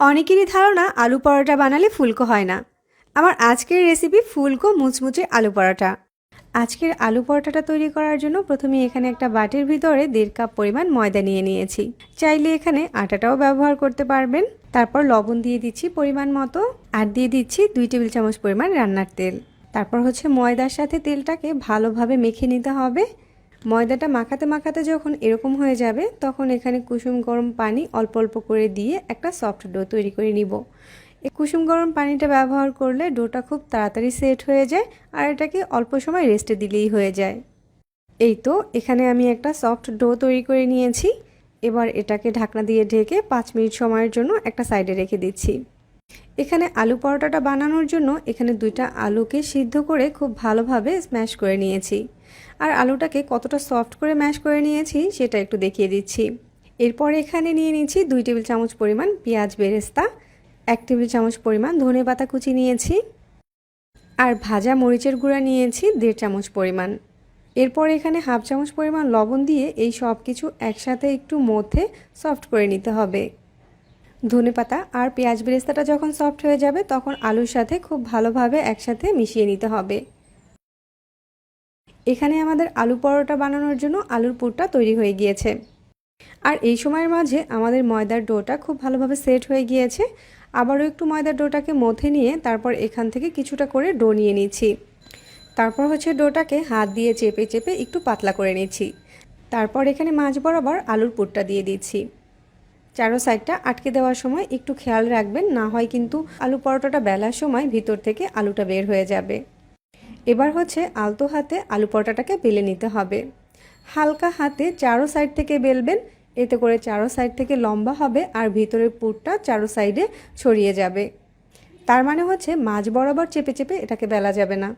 অনেকেরই ধারণা আলু পরোটা বানালে ফুলকো হয় না। আমার আজকের রেসিপি ফুলকো মুচমুচে আলু পরোটা। আজকের আলু পরোটাটা তৈরি করার জন্য প্রথমে এখানে একটা বাটির ভিতরে 1.5 কাপ পরিমাণ ময়দা নিয়ে নিয়েছি। চাইলে এখানে আটাটাও ব্যবহার করতে পারবেন। তারপর লবণ দিয়ে দিচ্ছি পরিমাণ মতো, আর দিয়ে দিচ্ছি 2 টেবিল চামচ পরিমাণ রান্নার তেল। তারপর ময়দার সাথে তেলটাকে ভালোভাবে মেখে নিতে হবে। ময়দাটা মাখাতে মাখাতে যখন এরকম হয়ে যাবে তখন এখানে কুসুম গরম পানি অল্প অল্প করে দিয়ে একটা সফট ডো তৈরি করে নিব। এই কুসুম গরম পানিটা ব্যবহার করলে ডোটা খুব তাড়াতাড়ি সেট হয়ে যায়, আর এটাকে অল্প সময় রেস্টে দিলেই হয়ে যায়। এই তো এখানে আমি একটা সফট ডো তৈরি করে নিয়েছি। এবার এটাকে ঢাকনা দিয়ে ঢেকে 5 মিনিট সময়ের জন্য একটা সাইডে রেখে দিচ্ছি। এখানে আলু পরোটাটা বানানোর জন্য এখানে 2টা আলুকে সিদ্ধ করে খুব ভালোভাবে স্ম্যাশ করে নিয়েছি। আর আলুটাকে কতটা সফট করে ম্যাশ করে নিয়েছি সেটা একটু দেখিয়ে দিচ্ছি। এরপর এখানে নিয়ে নিচ্ছি 2 টেবিল চামচ পরিমাণ পেঁয়াজ বেরেস্তা, 1 টেবিল চামচ পরিমাণ ধনেপাতা কুচি নিয়েছি, আর ভাজা মরিচের গুঁড়া নিয়েছি 1.5 চামচ পরিমাণ। এরপর এখানে 1/2 চামচ পরিমাণ লবণ দিয়ে এই সব কিছু একসাথে একটু মধ্যে সফট করে নিতে হবে। ধনেপাতা আর পেঁয়াজ বেরেস্তাটা যখন সফট হয়ে যাবে তখন আলুর সাথে খুব ভালোভাবে একসাথে মিশিয়ে নিতে হবে। এখানে আমাদের আলু পরোটা বানানোর জন্য আলুর পুরটা তৈরি হয়ে গিয়েছে। আর এই সময়ের মাঝে আমাদের ময়দার ডোটা খুব ভালোভাবে সেট হয়ে গিয়েছে। আবারও একটু ময়দার ডোটাকে মথে নিয়ে তারপর এখান থেকে কিছুটা করে ডো নিয়ে নিচ্ছি। তারপর ডোটাকে হাত দিয়ে চেপে চেপে একটু পাতলা করে নিচ্ছি। তারপর এখানে মাঝ বরাবর আলুর পুরটা দিয়ে দিচ্ছি। চারো সাইডটা আটকে দেওয়ার সময় একটু খেয়াল রাখবেন, না হয় কিন্তু আলু পরোটাটা বেলার সময় ভিতর থেকে আলুটা বের হয়ে যাবে। এবার আলতো হাতে আলু পরোটাটাকে বেলে নিতে হবে। হালকা হাতে চারো সাইড থেকে বেলবেন, এতে করে চারো সাইড থেকে লম্বা হবে আর ভিতরের পুরটা চারো সাইডে ছড়িয়ে যাবে। তার মানে মাঝ বরাবর চেপে চেপে এটাকে বেলা যাবে না।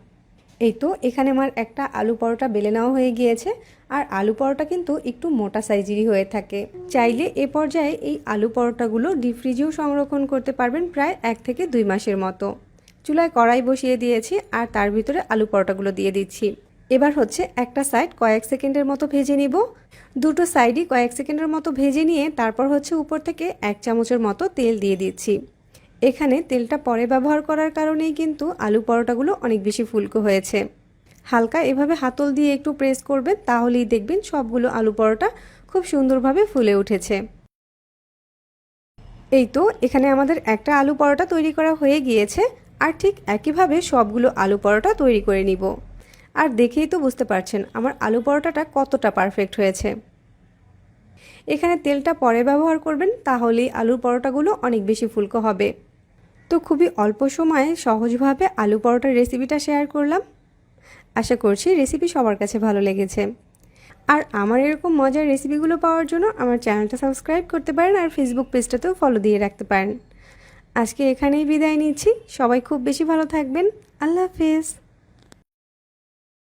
এই তো এখানে আমার একটা আলু পরোটা বেলে নেওয়া হয়ে গিয়েছে। আর আলু পরোটা কিন্তু একটু মোটা সাইজেরই হয়ে থাকে। চাইলে এ পর্যায়ে এই আলু পরোটাগুলো ডিপ ফ্রিজেও সংরক্ষণ করতে পারবেন প্রায় 1 থেকে 2 মাসের মতো। চুলায় কড়াই বসিয়ে দিয়েছি আর তার ভিতরে আলু পরোটাগুলো দিয়ে দিচ্ছি। এবার একটা সাইড কয়েক সেকেন্ডের মতো ভেজে নিব। দুটো সাইডই কয়েক সেকেন্ডের মতো ভেজে নিয়ে তারপর উপর থেকে 1 চামচের মতো তেল দিয়ে দিচ্ছি। এখানে তেলটা পরে ব্যবহার করার কারণেই কিন্তু আলু পরোটাগুলো অনেক বেশি ফুলকো হয়েছে। হালকা এভাবে হাতল দিয়ে একটু প্রেস করবেন, তাহলেই দেখবেন সবগুলো আলু পরোটা খুব সুন্দরভাবে ফুলে উঠেছে। এই তো এখানে আমাদের একটা আলু পরোটা তৈরি করা হয়ে গিয়েছে। আর ঠিক একইভাবে সবগুলো আলু পরোটা তৈরি করে নিব। আর দেখেই তো বুঝতে পারছেন আমার আলু পরোটাটা কতটা পারফেক্ট হয়েছে। এখানে তেলটা পরে ব্যবহার করবেন, তাহলেই আলু পরোটাগুলো অনেক বেশি ফুলকো হবে। তো খুবই অল্প সময়ে সহজভাবে আলু পরোটার রেসিপিটা শেয়ার করলাম। আশা করছি রেসিপি সবার কাছে ভালো লেগেছে। আর আমার এরকম মজার রেসিপিগুলো পাওয়ার জন্য আমার চ্যানেলটা সাবস্ক্রাইব করতে পারেন আর ফেসবুক পেজটাতেও ফলো দিয়ে রাখতে পারেন। আজকে এখানেই বিদায় নিচ্ছি। সবাই খুব বেশি ভালো থাকবেন। আল্লাহ হাফেজ।